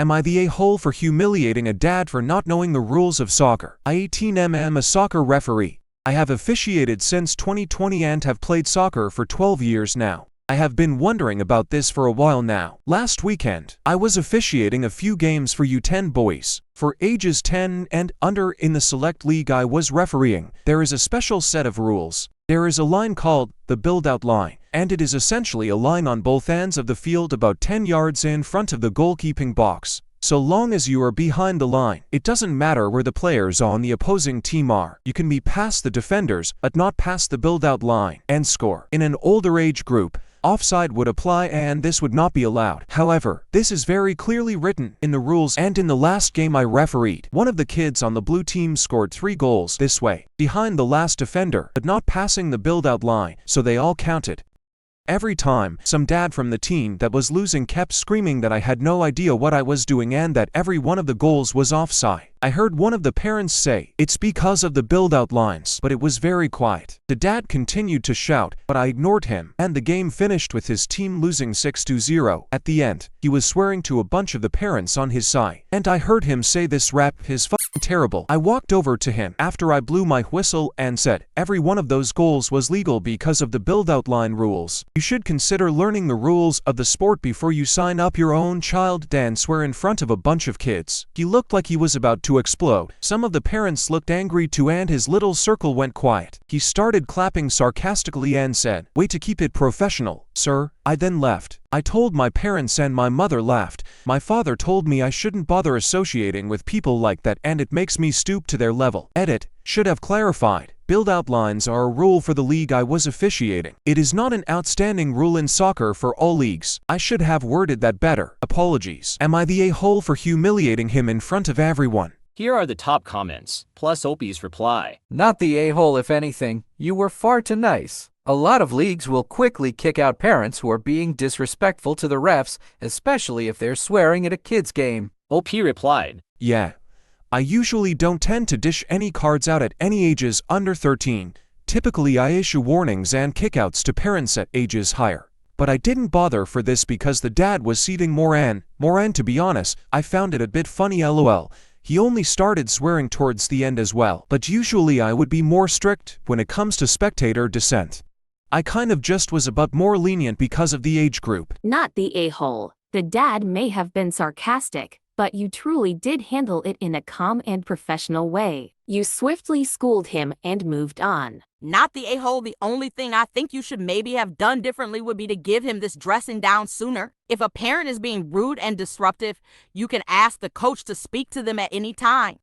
Am I the a-hole for humiliating a dad for not knowing the rules of soccer? I 18 am a soccer referee. I have officiated since 2020 and have played soccer for 12 years now. I have been wondering about this for a while now. Last weekend, I was officiating a few games for U10 boys. For ages 10 and under in the select league I was refereeing, there is a special set of rules. There is a line called the build-out line, and it is essentially a line on both ends of the field about 10 yards in front of the goalkeeping box. So long as you are behind the line, it doesn't matter where the players on the opposing team are. You can be past the defenders, but not past the build-out line, and score. In an older age group, offside would apply and this would not be allowed. However, this is very clearly written in the rules, and in the last game I refereed, one of the kids on the blue team scored 3 goals this way, behind the last defender, but not passing the build-out line, so they all counted. Every time, some dad from the team that was losing kept screaming that I had no idea what I was doing and that every one of the goals was offside. I heard one of the parents say, "It's because of the build-out lines," but it was very quiet. The dad continued to shout, but I ignored him, and the game finished with his team losing 6-0. At the end, he was swearing to a bunch of the parents on his side, and I heard him say this rap is fucking terrible. I walked over to him after I blew my whistle and said, every one of those goals was legal because of the build-out line rules. You should consider learning the rules of the sport before you sign up your own child. Dan swear in front of a bunch of kids. He looked like he was about to explode. Some of the parents looked angry too and his little circle went quiet. He started clapping sarcastically and said, "Way to keep it professional, sir." I then left. I told my parents and my mother laughed. My father told me I shouldn't bother associating with people like that and it makes me stoop to their level. Edit. Should have clarified. Build-out lines are a rule for the league I was officiating. It is not an outstanding rule in soccer for all leagues. I should have worded that better. Apologies. Am I the a-hole for humiliating him in front of everyone? Here are the top comments, plus Opie's reply. Not the a-hole if anything. You were far too nice. A lot of leagues will quickly kick out parents who are being disrespectful to the refs, especially if they're swearing at a kid's game. OP replied, Yeah. I usually don't tend to dish any cards out at any ages under 13. Typically I issue warnings and kickouts to parents at ages higher. But I didn't bother for this because the dad was seething more and to be honest, I found it a bit funny lol. He only started swearing towards the end as well. But usually I would be more strict when it comes to spectator dissent. I kind of just was about more lenient because of the age group. Not the a-hole. The dad may have been sarcastic, but you truly did handle it in a calm and professional way. You swiftly schooled him and moved on. Not the a-hole. The only thing I think you should maybe have done differently would be to give him this dressing down sooner. If a parent is being rude and disruptive, you can ask the coach to speak to them at any time.